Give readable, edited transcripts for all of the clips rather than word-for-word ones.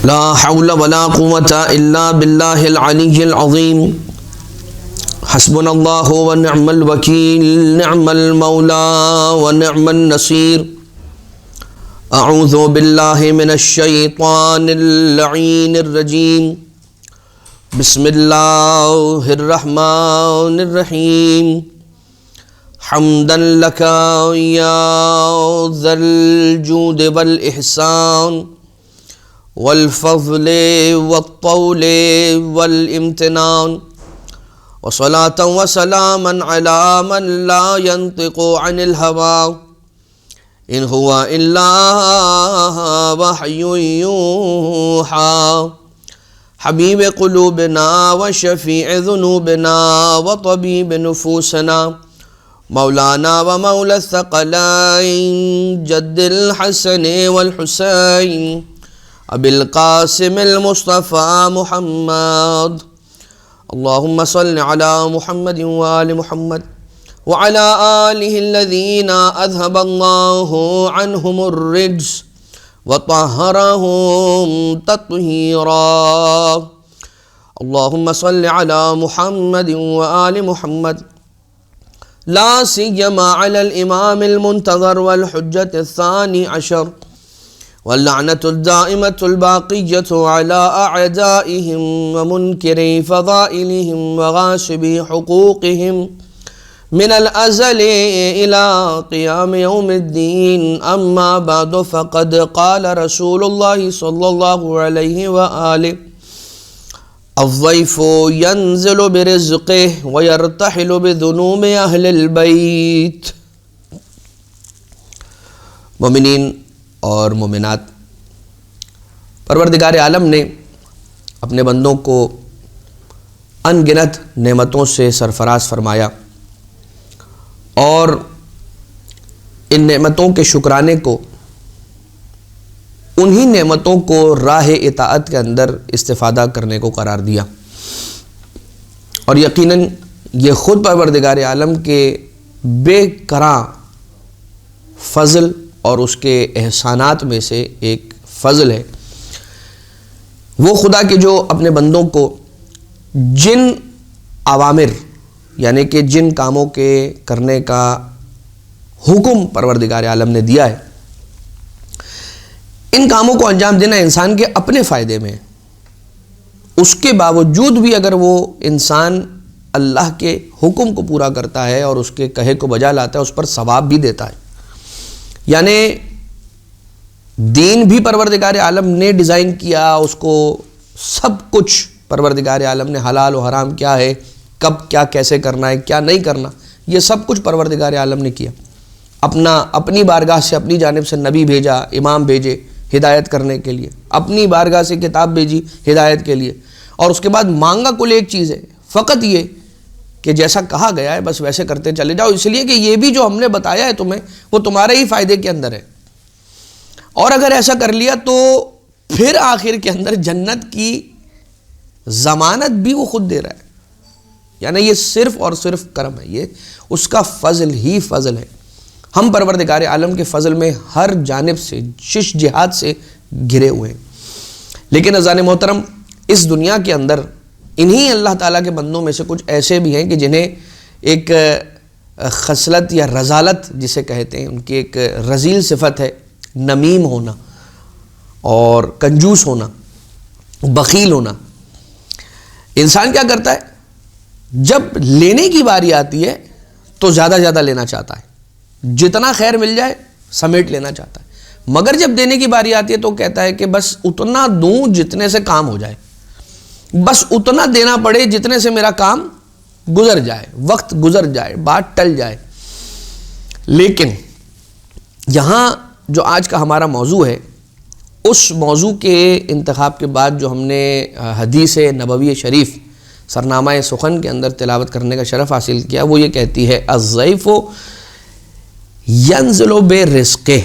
لا حول ولا قوة الا باللہ العلی العظیم حسبنا اللہ ونعم الوکیل نعم المولا ونعم النصیر اعوذ باللہ من الشیطان اللعین الرجیم بسم اللہ الرحمن الرحیم حمدا لک یا ذا الجود والاحسان والفضل والطول والامتنان وصلاة وسلاما على من لا ينطق عن الهوى إن هو إلا وحي يوحى حبيب قلوبنا وشفيع ذنوبنا وطبيب نفوسنا مولانا ومولى الثقلين جد الحسن والحسين أبي القاسم المصطفى محمد اللهم صل على محمد وآل محمد وعلى آله الذين أذهب الله عنهم الرجس وطهرهم تطهيرا اللهم صل على محمد وآل محمد لا سيما على الإمام المنتظر والحجة الثاني عشر واللعنة الدائمة الباقية على أعدائهم ومنكري فضائلهم وغاشبي حقوقهم من الأزل إلى قيام يوم الدين أما بعد فقد قال رسول الله صلى الله عليه وآله الضيف ينزل برزقه ويرتحل بذنوب أهل البيت. مومنین اور مومنات، پروردگار عالم نے اپنے بندوں کو ان گنت نعمتوں سے سرفراز فرمایا اور ان نعمتوں کے شکرانے کو، انہی نعمتوں کو راہ اطاعت کے اندر استفادہ کرنے کو قرار دیا، اور یقیناً یہ خود پروردگار عالم کے بے کراں فضل اور اس کے احسانات میں سے ایک فضل ہے۔ وہ خدا کے جو اپنے بندوں کو جن اوامر یعنی کہ جن کاموں کے کرنے کا حکم پروردگار عالم نے دیا ہے، ان کاموں کو انجام دینا انسان کے اپنے فائدے میں ہے، اس کے باوجود بھی اگر وہ انسان اللہ کے حکم کو پورا کرتا ہے اور اس کے کہے کو بجا لاتا ہے، اس پر ثواب بھی دیتا ہے۔ یعنی دین بھی پروردگار عالم نے ڈیزائن کیا، اس کو سب کچھ پروردگار عالم نے حلال و حرام کیا ہے، کب کیا کیسے کرنا ہے، کیا نہیں کرنا، یہ سب کچھ پروردگار عالم نے کیا۔ اپنی بارگاہ سے اپنی جانب سے نبی بھیجا، امام بھیجے ہدایت کرنے کے لیے، اپنی بارگاہ سے کتاب بھیجی ہدایت کے لیے، اور اس کے بعد مانگا کل ایک چیز ہے، فقط یہ کہ جیسا کہا گیا ہے بس ویسے کرتے چلے جاؤ، اس لیے کہ یہ بھی جو ہم نے بتایا ہے تمہیں وہ تمہارے ہی فائدے کے اندر ہے، اور اگر ایسا کر لیا تو پھر آخر کے اندر جنت کی ضمانت بھی وہ خود دے رہا ہے۔ یعنی یہ صرف اور صرف کرم ہے، یہ اس کا فضل ہی فضل ہے۔ ہم پروردگار عالم کے فضل میں ہر جانب سے شش جہات سے گھرے ہوئے ہیں، لیکن عزیزان محترم، اس دنیا کے اندر انہی اللہ تعالیٰ کے بندوں میں سے کچھ ایسے بھی ہیں کہ جنہیں ایک خصلت یا رذالت جسے کہتے ہیں، ان کی ایک رذیل صفت ہے نمیم ہونا اور کنجوس ہونا، بخیل ہونا۔ انسان کیا کرتا ہے، جب لینے کی باری آتی ہے تو زیادہ لینا چاہتا ہے، جتنا خیر مل جائے سمیٹ لینا چاہتا ہے، مگر جب دینے کی باری آتی ہے تو کہتا ہے کہ بس اتنا دوں جتنے سے کام ہو جائے، بس اتنا دینا پڑے جتنے سے میرا کام گزر جائے، وقت گزر جائے، بات ٹل جائے۔ لیکن یہاں جو آج کا ہمارا موضوع ہے، اس موضوع کے انتخاب کے بعد جو ہم نے حدیث نبوی شریف سرنامہ سخن کے اندر تلاوت کرنے کا شرف حاصل کیا، وہ یہ کہتی ہے الضیف ینزل برزقہ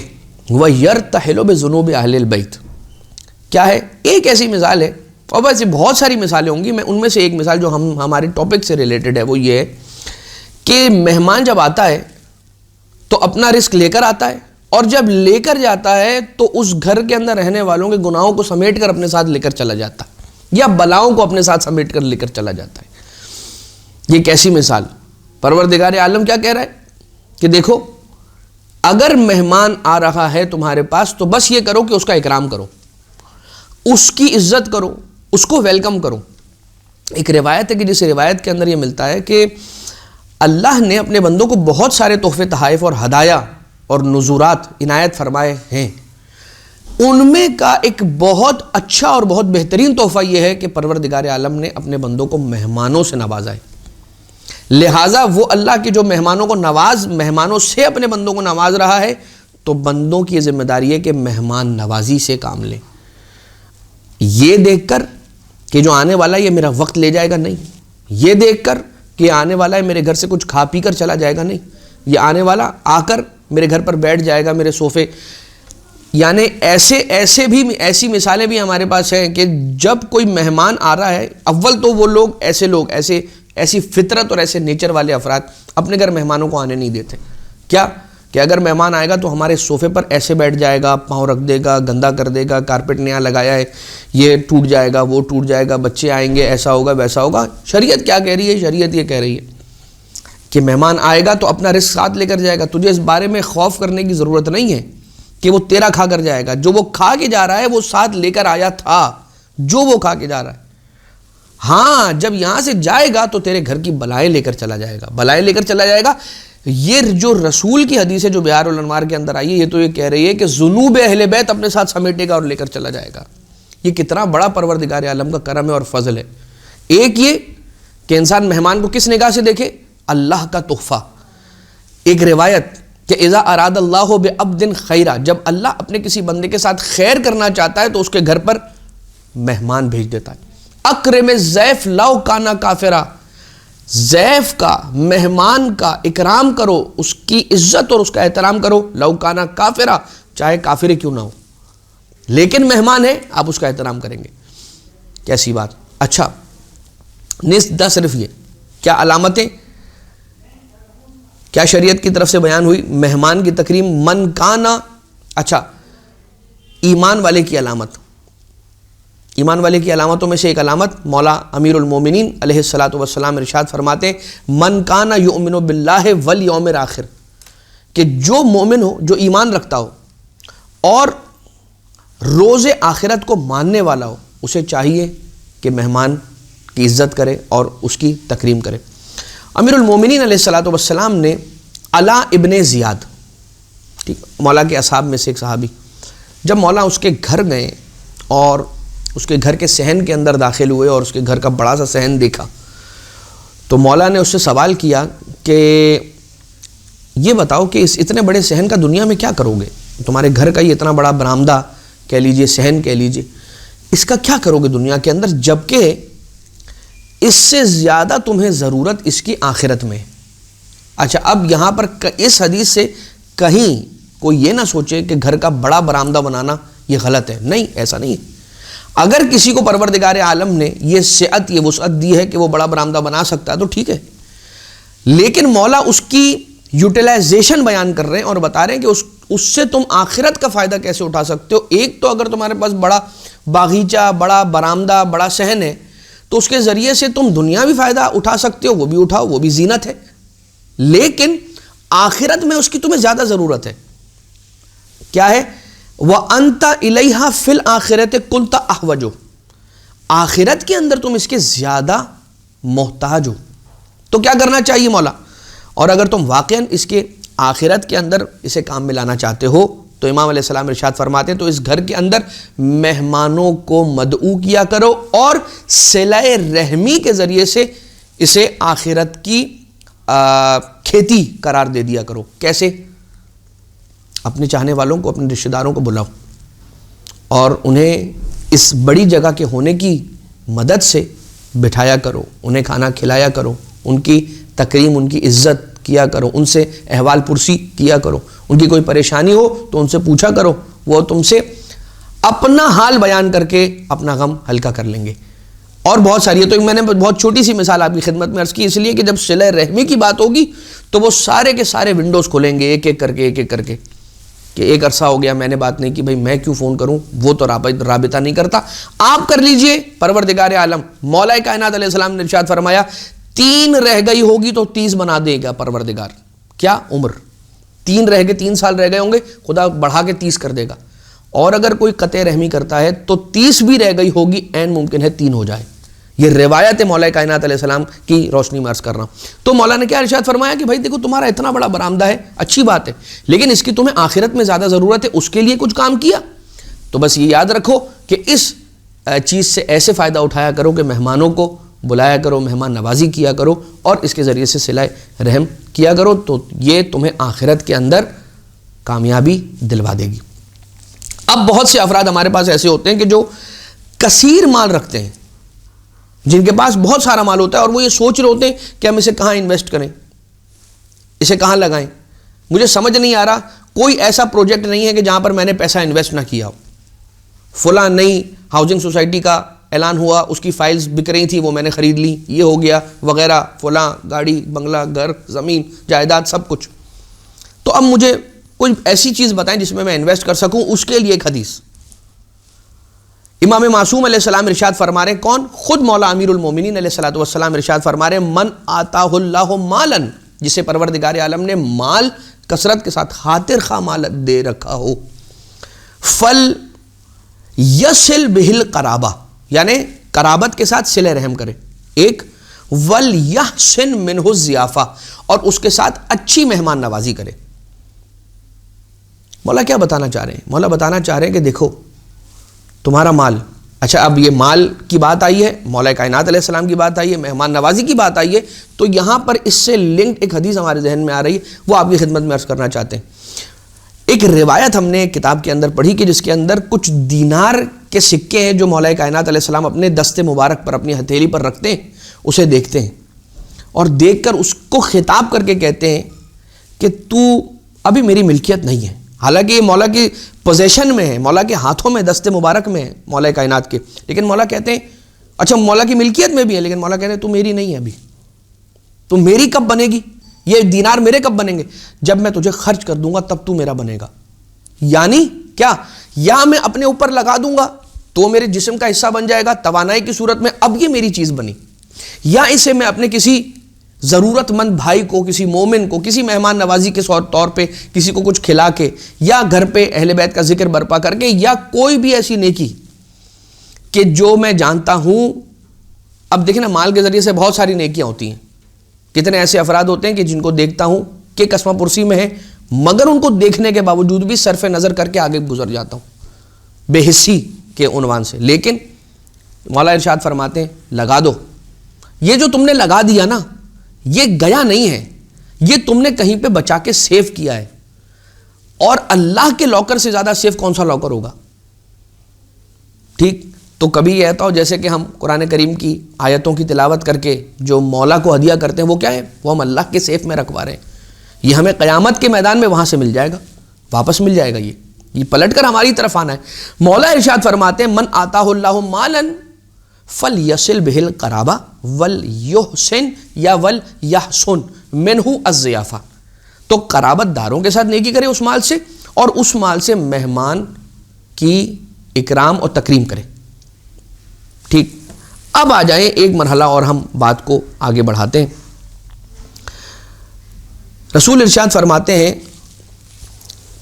ویرتحل بذنوب اہل البیت۔ کیا ہے؟ ایک ایسی مثال ہے، اور ویسے بہت ساری مثالیں ہوں گی، میں ان میں سے ایک مثال جو ہمارے ٹاپک سے ریلیٹڈ ہے وہ یہ ہے کہ مہمان جب آتا ہے تو اپنا رزق لے کر آتا ہے اور جب لے کر جاتا ہے تو اس گھر کے اندر رہنے والوں کے گناہوں کو سمیٹ کر اپنے ساتھ لے کر چلا جاتا ہے، یا بلاؤں کو اپنے ساتھ سمیٹ کر لے کر چلا جاتا ہے۔ یہ کیسی مثال! پروردگار عالم کیا کہہ رہا ہے کہ دیکھو، اگر مہمان آ رہا ہے تمہارے پاس تو بس یہ کرو کہ اس کا اکرام کرو، اس کی عزت کرو، اس کو ویلکم کرو۔ ایک روایت ہے کہ جس روایت کے اندر یہ ملتا ہے کہ اللہ نے اپنے بندوں کو بہت سارے تحفے، تحائف اور ہدایہ اور نذورات عنایت فرمائے ہیں، ان میں کا ایک بہت اچھا اور بہت بہترین تحفہ یہ ہے کہ پروردگار عالم نے اپنے بندوں کو مہمانوں سے نوازا ہے۔ لہٰذا وہ اللہ کے جو مہمانوں کو مہمانوں سے اپنے بندوں کو نواز رہا ہے، تو بندوں کی یہ ذمہ داری ہے کہ مہمان نوازی سے کام لیں۔ یہ دیکھ کر کہ جو آنے والا ہے یہ میرا وقت لے جائے گا، نہیں۔ یہ دیکھ کر کہ آنے والا ہے میرے گھر سے کچھ کھا پی کر چلا جائے گا، نہیں۔ یہ آنے والا آ کر میرے گھر پر بیٹھ جائے گا، میرے صوفے۔ یعنی ایسی مثالیں بھی ہمارے پاس ہیں کہ جب کوئی مہمان آ رہا ہے، اول تو وہ لوگ ایسی فطرت اور ایسے نیچر والے افراد اپنے گھر مہمانوں کو آنے نہیں دیتے۔ کیا کہ اگر مہمان آئے گا تو ہمارے صوفے پر ایسے بیٹھ جائے گا، پاؤں رکھ دے گا، گندا کر دے گا، کارپیٹ نیا لگایا ہے یہ ٹوٹ جائے گا، وہ ٹوٹ جائے گا، بچے آئیں گے، ایسا ہوگا ویسا ہوگا۔ شریعت کیا کہہ رہی ہے؟ شریعت یہ کہہ رہی ہے کہ مہمان آئے گا تو اپنا رزق ساتھ لے کر جائے گا، تجھے اس بارے میں خوف کرنے کی ضرورت نہیں ہے کہ وہ تیرا کھا کر جائے گا۔ جو وہ کھا کے جا رہا ہے وہ ساتھ لے کر آیا تھا، جو وہ کھا کے جا رہا ہے۔ ہاں، جب یہاں سے جائے گا تو تیرے گھر کی بلائیں لے کر چلا جائے گا، بلائیں لے کر چلا جائے گا۔ یہ جو رسول کی حدیث ہے جو بہار الانوار کے اندر آئی ہے، یہ تو یہ کہہ رہی ہے کہ ذنوب اہل بیت اپنے ساتھ سمیٹے گا اور لے کر چلا جائے گا۔ یہ کتنا بڑا پروردگار عالم کا کرم ہے اور فضل ہے۔ ایک یہ کہ انسان مہمان کو کس نگاہ سے دیکھے؟ اللہ کا تحفہ۔ ایک روایت کہ اذا اراد اللہ بعبد خیرا، جب اللہ اپنے کسی بندے کے ساتھ خیر کرنا چاہتا ہے تو اس کے گھر پر مہمان بھیج دیتا ہے۔ اکرم الضیف لو کانا کافرا، ضیف کا، مہمان کا اکرام کرو، اس کی عزت اور اس کا احترام کرو، لو کانا کافرا، چاہے کافر کیوں نہ ہو، لیکن مہمان ہے آپ اس کا احترام کریں گے۔ کیسی بات! اچھا، نہ صرف یہ، کیا علامتیں کیا شریعت کی طرف سے بیان ہوئی؟ مہمان کی تکریم، من کانا، اچھا، ایمان والے کی علامت، ایمان والے کی علامتوں میں سے ایک علامت مولا امیر المومنین علیہ الصلاۃ والسلام ارشاد فرماتے ہیں، من کانا یؤمن باللہ والیوم الآخر، کہ جو مومن ہو، جو ایمان رکھتا ہو اور روز آخرت کو ماننے والا ہو، اسے چاہیے کہ مہمان کی عزت کرے اور اس کی تکریم کرے۔ امیر المومنین علیہ الصلاۃ والسلام نے علا ابن زیاد، ٹھیک، مولا کے اصحاب میں سے ایک صحابی، جب مولا اس کے گھر گئے اور اس کے گھر کے صحن کے اندر داخل ہوئے اور اس کے گھر کا بڑا سا صحن دیکھا تو مولا نے اس سے سوال کیا کہ یہ بتاؤ کہ اس اتنے بڑے صحن کا دنیا میں کیا کرو گے؟ تمہارے گھر کا یہ اتنا بڑا برآمدہ کہہ لیجئے، صحن کہہ لیجئے، اس کا کیا کرو گے دنیا کے اندر، جبکہ اس سے زیادہ تمہیں ضرورت اس کی آخرت میں۔ اچھا، اب یہاں پر اس حدیث سے کہیں کوئی یہ نہ سوچے کہ گھر کا بڑا برآمدہ بنانا یہ غلط ہے، نہیں، ایسا نہیں ہے۔ اگر کسی کو پروردگار عالم نے یہ سعت، یہ وسعت دی ہے کہ وہ بڑا برآمدہ بنا سکتا ہے تو ٹھیک ہے، لیکن مولا اس کی یوٹیلائزیشن بیان کر رہے ہیں اور بتا رہے ہیں کہ اس سے تم آخرت کا فائدہ کیسے اٹھا سکتے ہو۔ ایک تو اگر تمہارے پاس بڑا باغیچہ، بڑا برآمدہ، بڑا صحن ہے تو اس کے ذریعے سے تم دنیاوی فائدہ اٹھا سکتے ہو، وہ بھی اٹھاؤ، وہ بھی زینت ہے، لیکن آخرت میں اس کی تمہیں زیادہ ضرورت ہے۔ کیا ہے؟ وَأَنْتَ إِلَيْهَا فِي الْآخِرَةِ كُنْتَ أَحْوَجُ، آخرت کے اندر تم اس کے زیادہ محتاج ہو۔ تو کیا کرنا چاہیے مولا؟ اور اگر تم واقعاً اس کے آخرت کے اندر اسے کام میں لانا چاہتے ہو تو امام علیہ السلام ارشاد فرماتے ہیں تو اس گھر کے اندر مہمانوں کو مدعو کیا کرو اور صلہ رحمی کے ذریعے سے اسے آخرت کی کھیتی قرار دے دیا کرو۔ کیسے؟ اپنے چاہنے والوں کو، اپنے رشتہ داروں کو بلاؤ اور انہیں اس بڑی جگہ کے ہونے کی مدد سے بٹھایا کرو، انہیں کھانا کھلایا کرو، ان کی تکریم، ان کی عزت کیا کرو، ان سے احوال پرسی کیا کرو، ان کی کوئی پریشانی ہو تو ان سے پوچھا کرو، وہ تم سے اپنا حال بیان کر کے اپنا غم ہلکا کر لیں گے۔ اور بہت ساری ہے، تو میں نے بہت چھوٹی سی مثال آپ کی خدمت میں عرض کی، اس لیے کہ جب صلہ رحمی کی بات ہوگی تو وہ سارے کے سارے ونڈوز کھولیں گے ایک ایک کر کے، ایک ایک کر کے۔ کہ ایک عرصہ ہو گیا میں نے بات نہیں کی، بھائی میں کیوں فون کروں، وہ تو رابطہ نہیں کرتا، آپ کر لیجئے۔ پروردگار عالم مولا کائنات علیہ السلام نے ارشاد فرمایا 3 رہ گئی ہوگی تو 30 بنا دے گا پروردگار، کیا عمر 3 رہ گئے، 3 سال رہ گئے ہوں گے، خدا بڑھا کے 30 کر دے گا، اور اگر کوئی قطع رحمی کرتا ہے تو 30 بھی رہ گئی ہوگی، عین ممکن ہے 3 ہو جائے۔ یہ روایت مولا کائنات علیہ السلام کی روشنی میں عرض کر رہا ہوں۔ تو مولا نے کیا ارشاد فرمایا کہ بھائی دیکھو تمہارا اتنا بڑا برآمدہ ہے، اچھی بات ہے، لیکن اس کی تمہیں آخرت میں زیادہ ضرورت ہے، اس کے لیے کچھ کام کیا؟ تو بس یہ یاد رکھو کہ اس چیز سے ایسے فائدہ اٹھایا کرو کہ مہمانوں کو بلایا کرو، مہمان نوازی کیا کرو، اور اس کے ذریعے سے صلہ رحم کیا کرو، تو یہ تمہیں آخرت کے اندر کامیابی دلوا دے گی۔ اب بہت سے افراد ہمارے پاس ایسے ہوتے ہیں کہ جو کثیر مال رکھتے ہیں، جن کے پاس بہت سارا مال ہوتا ہے، اور وہ یہ سوچ رہے ہوتے ہیں کہ ہم اسے کہاں انویسٹ کریں، اسے کہاں لگائیں۔ مجھے سمجھ نہیں آ رہا، کوئی ایسا پروجیکٹ نہیں ہے کہ جہاں پر میں نے پیسہ انویسٹ نہ کیا ہو۔ فلاں نئی ہاؤسنگ سوسائٹی کا اعلان ہوا، اس کی فائلز بک رہی تھی، وہ میں نے خرید لی، یہ ہو گیا وغیرہ، فلاں گاڑی، بنگلہ، گھر، زمین، جائیداد، سب کچھ۔ تو اب مجھے کوئی ایسی چیز بتائیں جس میں میں انویسٹ کر سکوں، اس کے لیے ایک حدیث۔ امام معصوم علیہ السلام ارشاد فرما رہے ہیں، کون؟ خود مولا امیر المومنین علیہ الصلوۃ والسلام ارشاد فرما رہے ہیں، من آتاہ اللہ مالا، جسے پروردگار عالم نے مال کثرت کے ساتھ خاطر خواہ مال دے رکھا ہو، فل یصل بہ القرابہ، یعنی قرابت کے ساتھ صلہ رحم کرے، ایک، ول یحسن منہ الضیافہ، اور اس کے ساتھ اچھی مہمان نوازی کرے۔ مولا کیا بتانا چاہ رہے ہیں؟ مولا بتانا چاہ رہے ہیں کہ دیکھو تمہارا مال، اچھا اب یہ مال کی بات آئی ہے، مولا کائنات علیہ السلام کی بات آئی ہے، مہمان نوازی کی بات آئی ہے، تو یہاں پر اس سے لنکڈ ایک حدیث ہمارے ذہن میں آ رہی ہے، وہ آپ کی خدمت میں عرض کرنا چاہتے ہیں۔ ایک روایت ہم نے ایک کتاب کے اندر پڑھی کہ جس کے اندر کچھ دینار کے سکے ہیں جو مولا کائنات علیہ السلام اپنے دست مبارک پر، اپنی ہتھیلی پر رکھتے ہیں، اسے دیکھتے ہیں اور دیکھ کر اس کو خطاب کر کے کہتے ہیں کہ تو ابھی میری ملکیت نہیں ہے، حالانکہ یہ مولا کی پوزیشن میں ہے، مولا کے ہاتھوں میں، دست مبارک میں ہے مولا کائنات کے، لیکن مولا کہتے ہیں اچھا مولا کی ملکیت میں بھی ہے، لیکن مولا کہتے ہیں تو میری نہیں ہے ابھی، تو میری کب بنے گی؟ یہ دینار میرے کب بنیں گے؟ جب میں تجھے خرچ کر دوں گا تب تو میرا بنے گا۔ یعنی کیا؟ یا میں اپنے اوپر لگا دوں گا تو میرے جسم کا حصہ بن جائے گا توانائی کی صورت میں، اب یہ میری چیز بنی، یا اسے میں اپنے کسی ضرورت مند بھائی کو، کسی مومن کو، کسی مہمان نوازی کے طور پہ کسی کو کچھ کھلا کے، یا گھر پہ اہل بیت کا ذکر برپا کر کے، یا کوئی بھی ایسی نیکی کہ جو میں جانتا ہوں۔ اب دیکھیں نا، مال کے ذریعے سے بہت ساری نیکیاں ہوتی ہیں، کتنے ایسے افراد ہوتے ہیں کہ جن کو دیکھتا ہوں کہ قسمہ پرسی میں ہے، مگر ان کو دیکھنے کے باوجود بھی صرف نظر کر کے آگے گزر جاتا ہوں بے حسی کے عنوان سے۔ لیکن مولا ارشاد فرماتے ہیں لگا دو، یہ جو تم نے لگا دیا نا، یہ گیا نہیں ہے، یہ تم نے کہیں پہ بچا کے سیو کیا ہے، اور اللہ کے لاکر سے زیادہ سیف کون سا لاکر ہوگا؟ ٹھیک، تو کبھی یہ ہوتا ہو جیسے کہ ہم قرآن کریم کی آیتوں کی تلاوت کر کے جو مولا کو ہدیہ کرتے ہیں، وہ کیا ہے؟ وہ ہم اللہ کے سیف میں رکھوا رہے ہیں، یہ ہمیں قیامت کے میدان میں وہاں سے مل جائے گا، واپس مل جائے گا، یہ پلٹ کر ہماری طرف آنا ہے۔ مولا ارشاد فرماتے ہیں من آتاہ اللہ مالا فلیصل بہ القرابہ ولیحسن یا ولیحسن منہ الضیافہ، تو قرابت داروں کے ساتھ نیکی کرے اس مال سے، اور اس مال سے مہمان کی اکرام اور تکریم کرے۔ ٹھیک، اب آ جائیں ایک مرحلہ اور ہم بات کو آگے بڑھاتے ہیں۔ رسول ارشاد فرماتے ہیں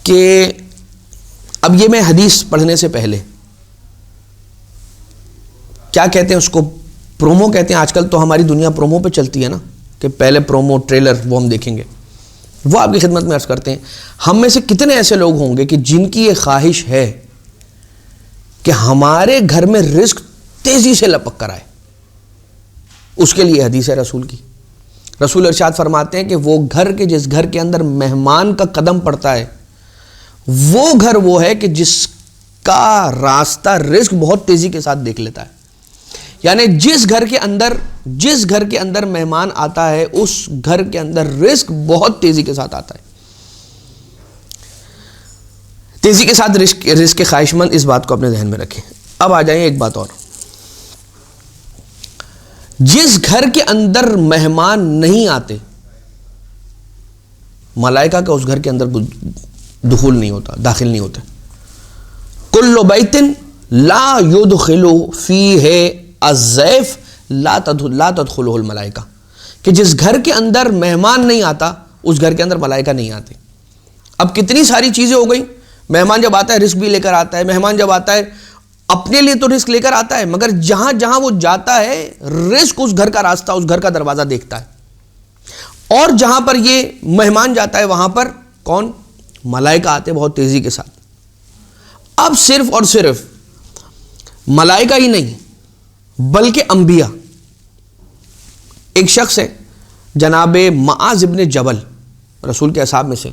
کہ اب یہ میں حدیث پڑھنے سے پہلے کیا کہتے ہیں اس کو؟ پرومو کہتے ہیں، آج کل تو ہماری دنیا پرومو پہ چلتی ہے نا، کہ پہلے پرومو ٹریلر وہ ہم دیکھیں گے، وہ آپ کی خدمت میں عرض کرتے ہیں۔ ہم میں سے کتنے ایسے لوگ ہوں گے کہ جن کی یہ خواہش ہے کہ ہمارے گھر میں رزق تیزی سے لپک کر آئے؟ اس کے لیے حدیث ہے رسول کی۔ رسول ارشاد فرماتے ہیں کہ وہ گھر کے جس گھر کے اندر مہمان کا قدم پڑتا ہے، وہ گھر وہ ہے کہ جس کا راستہ رزق بہت تیزی کے ساتھ دیکھ لیتا ہے۔ یعنی جس گھر کے اندر مہمان آتا ہے، اس گھر کے اندر رزق بہت تیزی کے ساتھ آتا ہے۔ تیزی کے ساتھ رزق کے خواہش مند اس بات کو اپنے ذہن میں رکھیں۔ اب آ جائیں ایک بات اور، جس گھر کے اندر مہمان نہیں آتے، ملائکہ کا اس گھر کے اندر دخول نہیں ہوتا، داخل نہیں ہوتے. کل بیت لا یدخل فیہ الضیف لا تدخلہ الملائکہ، کہ جس گھر کے اندر مہمان نہیں آتا اس گھر کے اندر ملائکہ نہیں آتے. اب کتنی ساری چیزیں ہو گئیں. مہمان جب آتا ہے رزق بھی لے کر آتا ہے، مہمان جب آتا ہے اپنے لیے تو رزق لے کر آتا ہے، مگر جہاں جہاں وہ جاتا ہے رزق اس گھر کا راستہ، اس گھر کا دروازہ دیکھتا ہے. اور جہاں پر یہ مہمان جاتا ہے وہاں پر کون؟ ملائکہ آتے بہت تیزی کے ساتھ. اب صرف اور صرف ملائکہ ہی نہیں بلکہ انبیاء. ایک شخص ہے جناب معاذ ابن جبل، رسول کے اصحاب میں سے.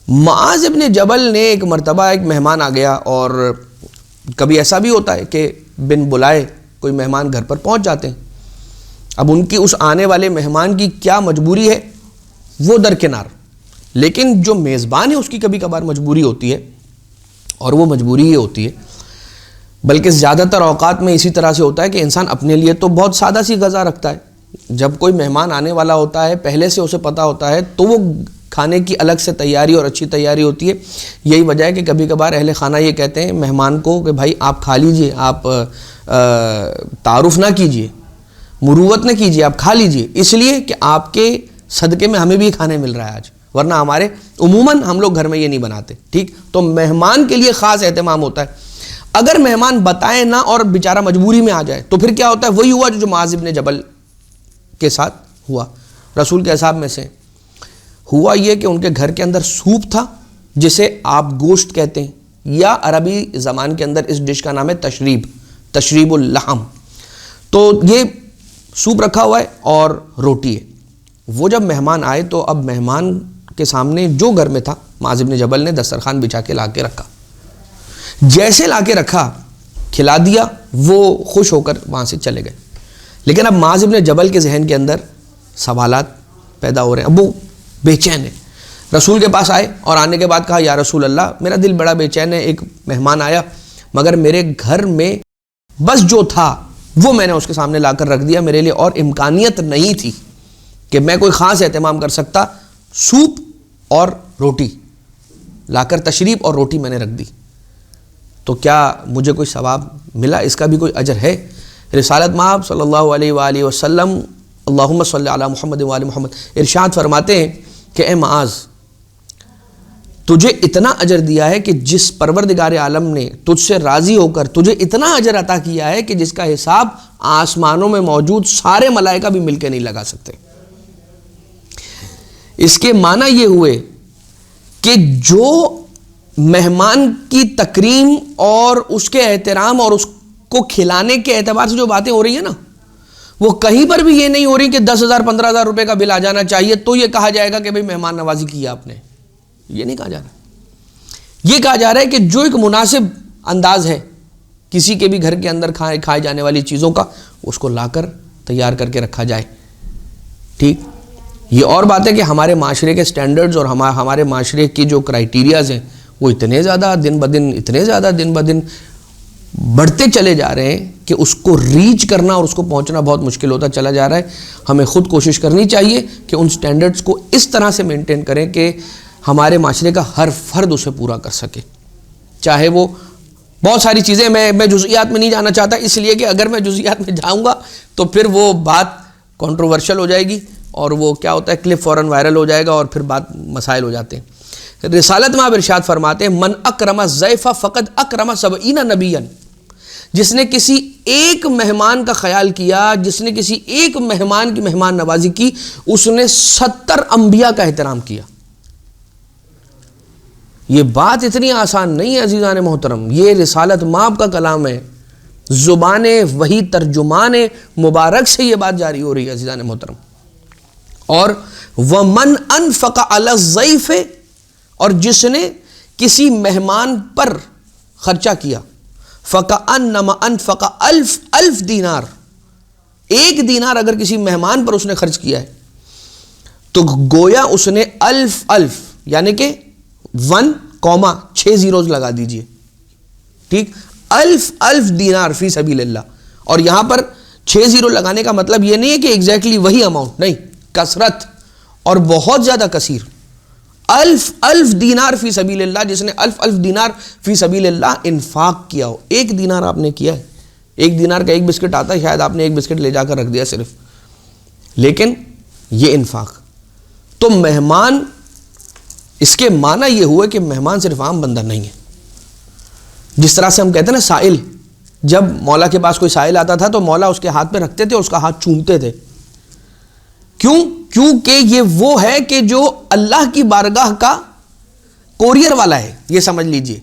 معاذ ابن جبل نے ایک مرتبہ ایک مہمان آ گیا، اور کبھی ایسا بھی ہوتا ہے کہ بن بلائے کوئی مہمان گھر پر پہنچ جاتے ہیں. اب ان کی اس آنے والے مہمان کی کیا مجبوری ہے وہ درکنار، لیکن جو میزبان ہے اس کی کبھی کبھار مجبوری ہوتی ہے، اور وہ مجبوری یہ ہوتی ہے، بلکہ زیادہ تر اوقات میں اسی طرح سے ہوتا ہے کہ انسان اپنے لیے تو بہت سادہ سی غذا رکھتا ہے. جب کوئی مہمان آنے والا ہوتا ہے پہلے سے اسے پتہ ہوتا ہے تو وہ کھانے کی الگ سے تیاری اور اچھی تیاری ہوتی ہے. یہی وجہ ہے کہ کبھی کبھار اہل خانہ یہ کہتے ہیں مہمان کو کہ بھائی آپ کھا لیجئے، آپ تعارف نہ کیجئے، مروت نہ کیجئے، آپ کھا لیجئے، اس لیے کہ آپ کے صدقے میں ہمیں بھی کھانے مل رہا ہے آج، ورنہ ہمارے عموماً ہم لوگ گھر میں یہ نہیں بناتے. ٹھیک، تو مہمان کے لیے خاص اہتمام ہوتا ہے. اگر مہمان بتائے نہ اور بیچارہ مجبوری میں آ جائے تو پھر کیا ہوتا ہے؟ وہی ہوا جو معاذ ابن جبل کے ساتھ ہوا. رسول کے اصحاب میں سے ہوا یہ کہ ان کے گھر کے اندر سوپ تھا جسے آپ گوشت کہتے ہیں، یا عربی زبان کے اندر اس ڈش کا نام ہے تشریب اللحم. تو یہ سوپ رکھا ہوا ہے اور روٹی ہے. وہ جب مہمان آئے تو اب مہمان کے سامنے جو گھر میں تھا معاذ ابن جبل نے دسترخوان بچھا کے لا کے رکھا. جیسے لا کے رکھا کھلا دیا، وہ خوش ہو کر وہاں سے چلے گئے. لیکن اب معاذ ابن جبل کے ذہن کے اندر سوالات پیدا ہو رہے ہیں. اب وہ بے چین ہے. رسول کے پاس آئے اور آنے کے بعد کہا یا رسول اللہ میرا دل بڑا بے چین ہے، ایک مہمان آیا مگر میرے گھر میں بس جو تھا وہ میں نے اس کے سامنے لا کر رکھ دیا، میرے لیے اور امکانیت نہیں تھی کہ میں کوئی خاص اہتمام کر سکتا. سوپ اور روٹی لا کر تشریب اور روٹی میں نے رکھ دی، تو کیا مجھے کوئی ثواب ملا؟ اس کا بھی کوئی اجر ہے؟ رسالت مآب صلی اللہ علیہ وآلہ وسلم اللہم صلی علی محمد وآل محمد ارشاد فرماتے ہیں کہ اے معاذ، تجھے اتنا اجر دیا ہے کہ جس پروردگار عالم نے تجھ سے راضی ہو کر تجھے اتنا اجر عطا کیا ہے کہ جس کا حساب آسمانوں میں موجود سارے ملائکہ بھی مل کے نہیں لگا سکتے. اس کے معنی یہ ہوئے کہ جو مہمان کی تکریم اور اس کے احترام اور اس کو کھلانے کے اعتبار سے جو باتیں ہو رہی ہیں نا، وہ کہیں پر بھی یہ نہیں ہو رہی کہ 10,000 15,000 روپے کا بل آ جانا چاہیے تو یہ کہا جائے گا کہ بھئی مہمان نوازی کی آپ نے. یہ نہیں کہا جا رہا. یہ کہا جا رہا ہے کہ جو ایک مناسب انداز ہے کسی کے بھی گھر کے اندر کھائے جانے والی چیزوں کا، اس کو لا کر تیار کر کے رکھا جائے. ٹھیک، یہ اور بات ہے کہ ہمارے معاشرے کے سٹینڈرڈز اور ہمارے معاشرے کی جو کرائیٹیریاز ہیں وہ اتنے زیادہ دن بدن بڑھتے چلے جا رہے ہیں کہ اس کو ریچ کرنا اور اس کو پہنچنا بہت مشکل ہوتا چلا جا رہا ہے. ہمیں خود کوشش کرنی چاہیے کہ ان سٹینڈرڈز کو اس طرح سے مینٹین کریں کہ ہمارے معاشرے کا ہر فرد اسے پورا کر سکے. چاہے وہ بہت ساری چیزیں، میں جزئیات میں نہیں جانا چاہتا، اس لیے کہ اگر میں جزئیات میں جاؤں گا تو پھر وہ بات کنٹروورشل ہو جائے گی اور وہ کیا ہوتا ہے کلپ فوراً وائرل ہو جائے گا اور پھر بات مسائل ہو جاتے ہیں. رسالت میں آپ ارشاد فرماتے ہیں من اکرم الضیف فقد اکرم 70 نبیا. جس نے کسی ایک مہمان کا خیال کیا، جس نے کسی ایک مہمان کی مہمان نوازی کی، اس نے 70 انبیاء کا احترام کیا. یہ بات اتنی آسان نہیں ہے عزیزان محترم، یہ رسالت مآب کا کلام ہے، زبان وحی ترجمان مبارک سے یہ بات جاری ہو رہی ہے عزیزان محترم. اور وَمَنْ أَنْفَقَ عَلَى الضَّيْفِ، اور جس نے کسی مہمان پر خرچہ کیا، فَكَأَنَّمَا أَنْفَقَ أَلْفَ دینار، 1 دینار اگر کسی مہمان پر اس نے خرچ کیا ہے تو گویا اس نے الف یعنی کہ 1,6 zeros لگا دیجئے. ٹھیک، الف دینار فی سبیل اللہ. اور یہاں پر 6 زیرو لگانے کا مطلب یہ نہیں ہے کہ ایگزیکٹلی وہی اماؤنٹ، نہیں، کثرت اور بہت زیادہ کثیر. الف دینار فی سبیل اللہ، جس نے الف دینار فی سبیل اللہ انفاق کیا ہو. 1 دینار آپ نے کیا ہے، 1 دینار کا 1 بسکٹ آتا ہے، شاید آپ نے 1 بسکٹ لے جا کر رکھ دیا صرف، لیکن یہ انفاق. تو مہمان، اس کے معنی یہ ہوا کہ مہمان صرف عام بندہ نہیں ہے. جس طرح سے ہم کہتے ہیں نا سائل، جب مولا کے پاس کوئی سائل آتا تھا تو مولا اس کے ہاتھ پہ رکھتے تھے، اس کا ہاتھ چومتے تھے. کیونکہ یہ وہ ہے کہ جو اللہ کی بارگاہ کا کوریئر والا ہے. یہ سمجھ لیجئے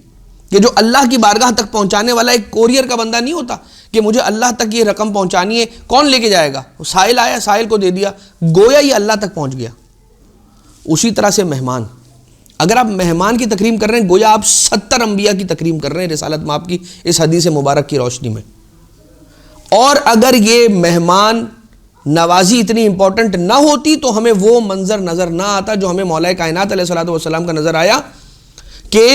کہ جو اللہ کی بارگاہ تک پہنچانے والا ایک کوریئر کا بندہ نہیں ہوتا کہ مجھے اللہ تک یہ رقم پہنچانی ہے، کون لے کے جائے گا؟ سائل آیا، سائل کو دے دیا، گویا یہ اللہ تک پہنچ گیا. اسی طرح سے مہمان، اگر آپ مہمان کی تکریم کر رہے ہیں، گویا آپ 70 انبیاء کی تکریم کر رہے ہیں رسالت مآب کی اس حدیث مبارک کی روشنی میں. اور اگر یہ مہمان نوازی اتنی امپورٹنٹ نہ ہوتی تو ہمیں وہ منظر نظر نہ آتا جو ہمیں مولا کائنات علیہ الصلوۃ والسلام کا نظر آیا کہ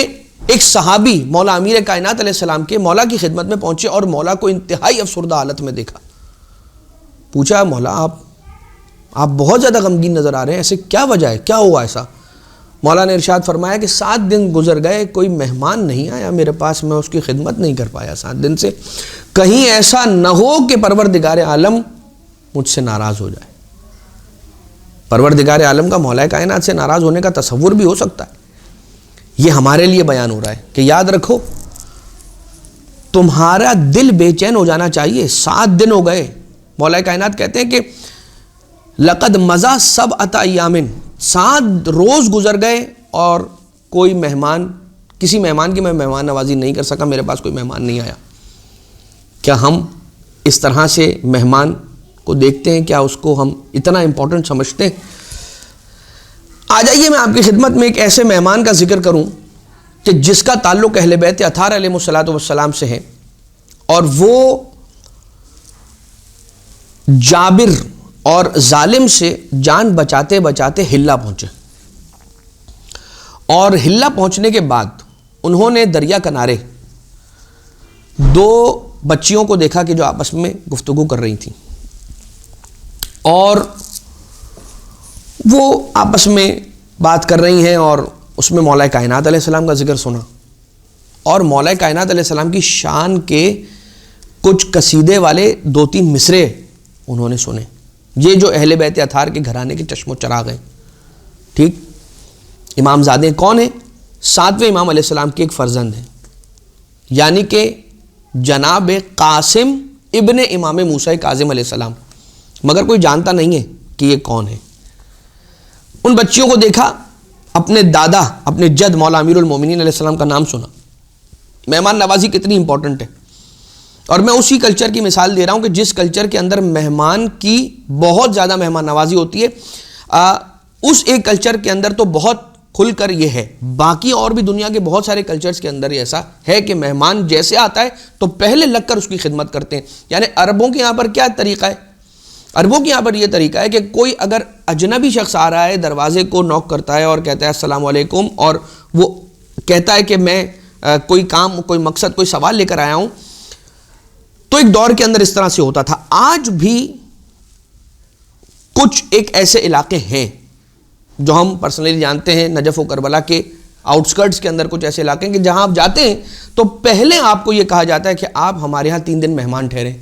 ایک صحابی مولا امیر کائنات علیہ السلام کے مولا کی خدمت میں پہنچے اور مولا کو انتہائی افسردہ حالت میں دیکھا. پوچھا، مولا آپ بہت زیادہ غمگین نظر آ رہے ہیں، ایسے کیا وجہ ہے، کیا ہوا ایسا؟ مولا نے ارشاد فرمایا کہ 7 دن گزر گئے، کوئی مہمان نہیں آیا میرے پاس، میں اس کی خدمت نہیں کر پایا 7 دن سے. کہیں ایسا نہ ہو کہ پروردگار عالم مجھ سے ناراض ہو جائے. پروردگار عالم کا مولا کائنات سے ناراض ہونے کا تصور بھی ہو سکتا ہے. یہ ہمارے لیے بیان ہو رہا ہے کہ یاد رکھو تمہارا دل بے چین ہو جانا چاہیے. 7 دن ہو گئے. مولا کائنات کہتے ہیں کہ لقد مضى 7 ایام، 7 روز گزر گئے اور کوئی مہمان، کسی مہمان کی میں مہمان نوازی نہیں کر سکا، میرے پاس کوئی مہمان نہیں آیا. کیا ہم اس طرح سے مہمان کو دیکھتے ہیں؟ کیا اس کو ہم اتنا امپورٹنٹ سمجھتے ہیں؟ آ جائیے میں آپ کی خدمت میں ایک ایسے مہمان کا ذکر کروں کہ جس کا تعلق اہل بیت اطہار علیہ الصلوۃ والسلام سے ہے، اور وہ جابر اور ظالم سے جان بچاتے بچاتے ہلا پہنچے. اور ہلا پہنچنے کے بعد انہوں نے دریا کنارے 2 بچیوں کو دیکھا کہ جو آپس میں گفتگو کر رہی تھیں، اور وہ آپس میں بات کر رہی ہیں، اور اس میں مولا کائنات علیہ السلام کا ذکر سنا، اور مولا کائنات علیہ السلام کی شان کے کچھ قصیدے والے 2-3 مصرے انہوں نے سنے. یہ جو اہل بیت اطہار کے گھرانے کے چشم و چراغ ہیں. ٹھیک، امام زادے کون ہیں؟ 7ویں امام علیہ السلام کے ایک فرزند ہیں، یعنی کہ جناب قاسم ابن امام موسیٰ کاظم علیہ السلام. مگر کوئی جانتا نہیں ہے کہ یہ کون ہے. ان بچیوں کو دیکھا، اپنے دادا، اپنے جد مولا امیر المومنین علیہ السلام کا نام سنا. مہمان نوازی کتنی امپورٹنٹ ہے. اور میں اسی کلچر کی مثال دے رہا ہوں کہ جس کلچر کے اندر مہمان کی بہت زیادہ مہمان نوازی ہوتی ہے، اس ایک کلچر کے اندر تو بہت کھل کر یہ ہے. باقی اور بھی دنیا کے بہت سارے کلچرز کے اندر ایسا ہے کہ مہمان جیسے آتا ہے تو پہلے لگ کر اس کی خدمت کرتے ہیں. یعنی عربوں کے یہاں پر کیا طریقہ ہے؟ عربوں کے یہاں پر یہ طریقہ ہے کہ کوئی اگر اجنبی شخص آ رہا ہے، دروازے کو نوک کرتا ہے اور کہتا ہے السلام علیکم، اور وہ کہتا ہے کہ میں کوئی کام، کوئی مقصد، کوئی سوال لے کر آیا ہوں. تو ایک دور کے اندر اس طرح سے ہوتا تھا. آج بھی کچھ ایک ایسے علاقے ہیں جو ہم پرسنلی جانتے ہیں، نجف و کربلا کے آؤٹسکرٹس کے اندر کچھ ایسے علاقے ہیں کہ جہاں آپ جاتے ہیں تو پہلے آپ کو یہ کہا جاتا ہے کہ آپ ہمارے ہاں 3 دن مہمان ٹھہریں.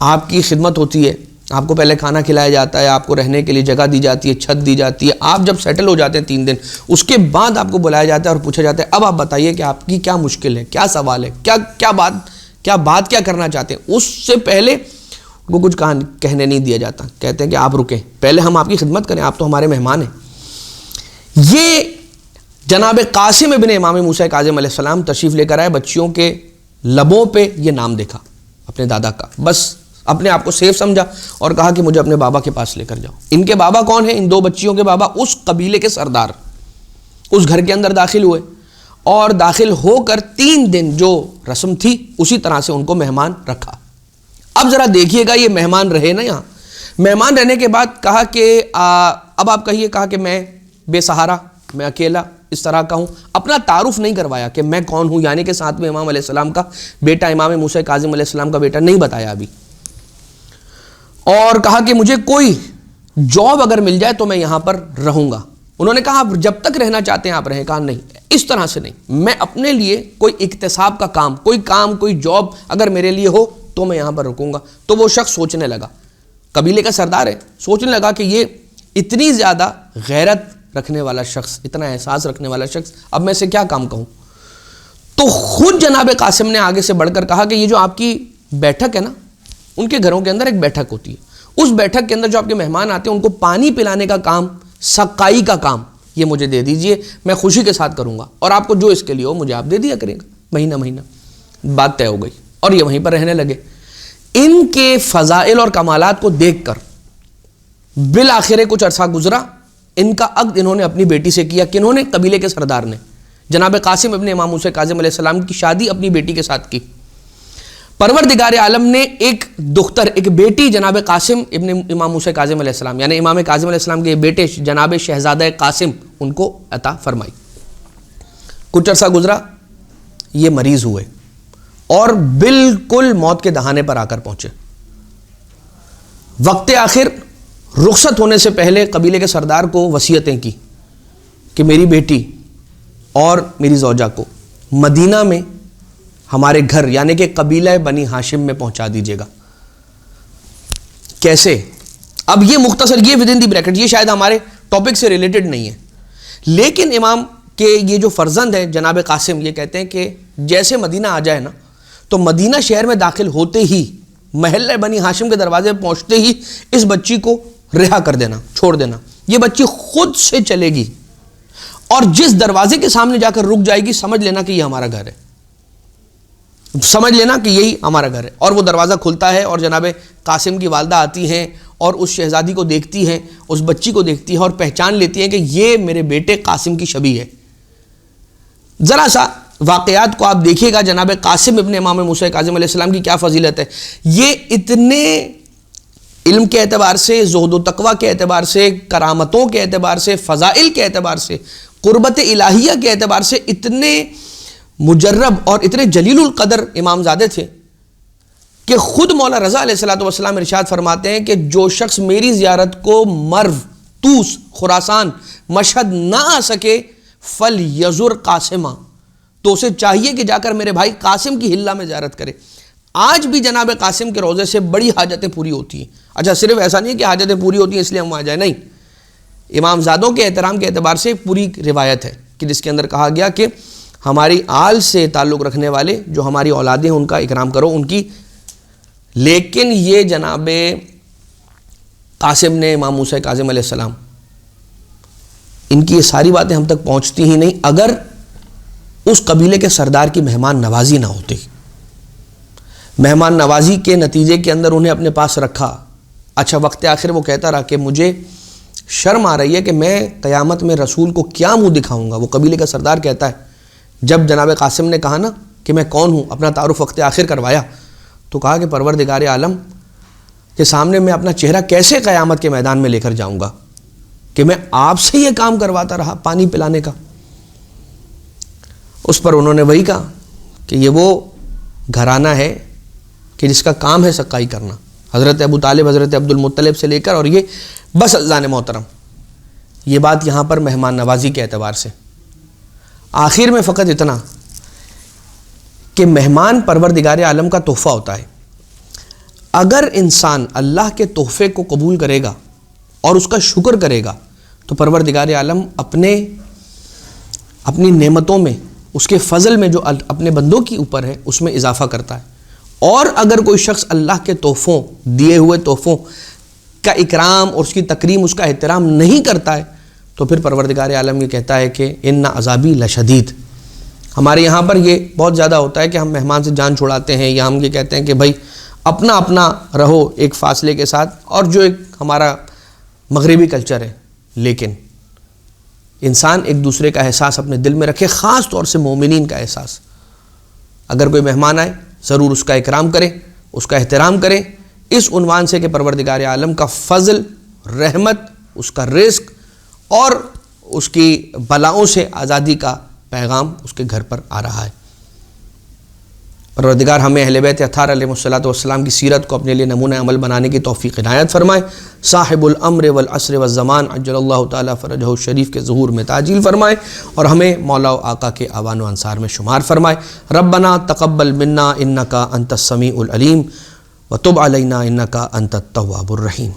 آپ کی خدمت ہوتی ہے، آپ کو پہلے کھانا کھلایا جاتا ہے، آپ کو رہنے کے لیے جگہ دی جاتی ہے، چھت دی جاتی ہے. آپ جب سیٹل ہو جاتے ہیں 3 دن، اس کے بعد آپ کو بلایا جاتا ہے اور پوچھا جاتا ہے اب آپ بتائیے کہ آپ کی کیا مشکل ہے، کیا سوال ہے، کیا بات کرنا چاہتے ہیں. اس سے پہلے کو کچھ کہنے نہیں دیا جاتا. کہتے ہیں کہ آپ رکیں، پہلے ہم آپ کی خدمت کریں، آپ تو ہمارے مہمان ہیں. یہ جناب قاسم ابن امام موسیٰ کاظم علیہ السلام تشریف لے کر آئے. بچیوں کے لبوں پہ یہ نام دیکھا اپنے دادا کا، بس اپنے آپ کو سیف سمجھا اور کہا کہ مجھے اپنے بابا کے پاس لے کر جاؤ. ان کے بابا کون ہیں؟ ان 2 بچیوں کے بابا اس قبیلے کے سردار. اس گھر کے اندر داخل ہوئے اور داخل ہو کر 3 دن جو رسم تھی اسی طرح سے ان کو مہمان رکھا. اب ذرا دیکھیے گا، یہ مہمان رہے نا یہاں. مہمان رہنے کے بعد کہا کہ اب آپ کہیے، کہا کہ میں بے سہارا، میں اکیلا اس طرح کا ہوں. اپنا تعارف نہیں کروایا کہ میں کون ہوں، یعنی کہ 7ویں امام علیہ السلام کا بیٹا، امام موسیٰ کاظم علیہ السلام کا بیٹا نہیں بتایا ابھی. اور کہا کہ مجھے کوئی جاب اگر مل جائے تو میں یہاں پر رہوں گا. انہوں نے کہا آپ جب تک رہنا چاہتے ہیں آپ رہیں. کہا نہیں، اس طرح سے نہیں، میں اپنے لیے کوئی اکتساب کا کام، کوئی جاب اگر میرے لیے ہو تو میں یہاں پر رکوں گا. تو وہ شخص سوچنے لگا، قبیلے کا سردار ہے، سوچنے لگا کہ یہ اتنی زیادہ غیرت رکھنے والا شخص، اتنا احساس رکھنے والا شخص، اب میں اسے کیا کام کہوں. تو خود جناب قاسم نے آگے سے بڑھ کر کہا کہ یہ جو آپ کی بیٹھک ہے نا، ان کے گھروں کے اندر ایک بیٹھک ہوتی ہے، اس بیٹھک کے اندر جو آپ کے مہمان آتے ہیں ان کو پانی پلانے کا کام، سقائی کا کام یہ مجھے دے دیجئے، میں خوشی کے ساتھ کروں گا، اور آپ کو جو اس کے لیے ہو مجھے آپ دے دیا کریں گا مہینہ مہینہ. بات طے ہو گئی اور یہ وہیں پر رہنے لگے. ان کے فضائل اور کمالات کو دیکھ کر بالآخر کچھ عرصہ گزرا، ان کا عقد انہوں نے اپنی بیٹی سے کیا. کنہوں نے؟ قبیلے کے سردار نے. جناب قاسم ابن امام موسیٰ کاظم علیہ السلام کی شادی اپنی بیٹی کے ساتھ کی. پروردگار عالم نے ایک دختر، ایک بیٹی جناب قاسم ابن امام موسیٰ کاظم علیہ السلام، یعنی امام کاظم علیہ السلام کے بیٹے جناب شہزادہ قاسم، ان کو عطا فرمائی. کچھ عرصہ گزرا، یہ مریض ہوئے اور بالکل موت کے دہانے پر آ کر پہنچے. وقت آخر رخصت ہونے سے پہلے قبیلے کے سردار کو وصیتیں کی کہ میری بیٹی اور میری زوجہ کو مدینہ میں ہمارے گھر یعنی کہ قبیلہ بنی ہاشم میں پہنچا دیجیے گا. کیسے؟ اب یہ مختصر، یہ ود ان دی بریکٹ، یہ شاید ہمارے ٹاپک سے ریلیٹڈ نہیں ہے، لیکن امام کے یہ جو فرزند ہے جناب قاسم، یہ کہتے ہیں کہ جیسے مدینہ آ جائے نا تو مدینہ شہر میں داخل ہوتے ہی، محلہ بنی ہاشم کے دروازے پہ پہنچتے ہی اس بچی کو رہا کر دینا، چھوڑ دینا. یہ بچی خود سے چلے گی اور جس دروازے کے سامنے جا کر رک جائے گی سمجھ لینا کہ یہ ہمارا گھر ہے، سمجھ لینا کہ یہی ہمارا گھر ہے. اور وہ دروازہ کھلتا ہے اور جناب قاسم کی والدہ آتی ہیں اور اس شہزادی کو دیکھتی ہیں، اس بچی کو دیکھتی ہیں اور پہچان لیتی ہیں کہ یہ میرے بیٹے قاسم کی شبیہ ہے. ذرا سا واقعات کو آپ دیکھیے گا، جناب قاسم ابن امام موسیٰ کاظم علیہ السلام کی کیا فضیلت ہے. یہ اتنے علم کے اعتبار سے، زہد و تقوی کے اعتبار سے، کرامتوں کے اعتبار سے، فضائل کے اعتبار سے، قربت الہیہ کے اعتبار سے اتنے مجرب اور اتنے جلیل القدر امام زادے تھے کہ خود مولا رضا علیہ السلام ارشاد فرماتے ہیں کہ جو شخص میری زیارت کو مرو، طوس، خراسان، مشہد نہ آ سکے فل یزر قاسمہ، تو اسے چاہیے کہ جا کر میرے بھائی قاسم کی حلہ میں زیارت کرے. آج بھی جناب قاسم کے روضے سے بڑی حاجتیں پوری ہوتی ہیں. اچھا، صرف ایسا نہیں ہے کہ حاجتیں پوری ہوتی ہیں اس لیے ہم وہاں جائیں، نہیں، امام زادوں کے احترام کے اعتبار سے پوری روایت ہے کہ جس کے اندر کہا گیا کہ ہماری آل سے تعلق رکھنے والے جو ہماری اولادیں ان کا اکرام کرو ان کی. لیکن یہ جناب قاسم نے امام موسیٰ کاظم علیہ السلام، ان کی یہ ساری باتیں ہم تک پہنچتی ہی نہیں اگر اس قبیلے کے سردار کی مہمان نوازی نہ ہوتی. مہمان نوازی کے نتیجے کے اندر انہیں اپنے پاس رکھا. اچھا، وقت آخر وہ کہتا رہا کہ مجھے شرم آ رہی ہے کہ میں قیامت میں رسول کو کیا منہ دکھاؤں گا. وہ قبیلے کا سردار کہتا ہے جب جناب قاسم نے کہا نا کہ میں کون ہوں، اپنا تعارف وقت آخر کروایا، تو کہا کہ پروردگار عالم کے سامنے میں اپنا چہرہ کیسے قیامت کے میدان میں لے کر جاؤں گا کہ میں آپ سے یہ کام کرواتا رہا پانی پلانے کا. اس پر انہوں نے وہی کہا کہ یہ وہ گھرانہ ہے کہ جس کا کام ہے سقائی کرنا. حضرت ابو طالب، حضرت عبد المطلب سے لے کر، اور یہ بس اذان محترم، یہ بات یہاں پر مہمان نوازی کے اعتبار سے. آخر میں فقط اتنا کہ مہمان پروردگار عالم کا تحفہ ہوتا ہے. اگر انسان اللہ کے تحفے کو قبول کرے گا اور اس کا شکر کرے گا تو پروردگار عالم اپنی نعمتوں میں، اس کے فضل میں جو اپنے بندوں کی اوپر ہے اس میں اضافہ کرتا ہے. اور اگر کوئی شخص اللہ کے تحفوں، دیے ہوئے تحفوں کا اکرام اور اس کی تکریم، اس کا احترام نہیں کرتا ہے تو پھر پروردگار عالم یہ کہتا ہے کہ ان عذابی لشدید. ہمارے یہاں پر یہ بہت زیادہ ہوتا ہے کہ ہم مہمان سے جان چھڑاتے ہیں، یا ہم یہ کہتے ہیں کہ بھائی اپنا اپنا رہو ایک فاصلے کے ساتھ، اور جو ایک ہمارا مغربی کلچر ہے. لیکن انسان ایک دوسرے کا احساس اپنے دل میں رکھے، خاص طور سے مومنین کا احساس. اگر کوئی مہمان آئے ضرور اس کا اکرام کرے، اس کا احترام کرے، اس عنوان سے کہ پروردگار عالم کا فضل، رحمت، اس کا رزق اور اس کی بلاؤں سے آزادی کا پیغام اس کے گھر پر آ رہا ہے. پروردگار ہمیں اہل بیت اطہار علیہ السلام کی سیرت کو اپنے لیے نمونہ عمل بنانے کی توفیق عنایت فرمائے، صاحب الامر والعصر والزمان عجل اللہ تعالیٰ فرجہ الشریف کے ظہور میں تعجیل فرمائے، اور ہمیں مولا و آقا کے آوان و انصار میں شمار فرمائے۔ ربنا تقبل منا انکا انت السمیع العلیم وتب علینا انکا انت التواب الرحیم۔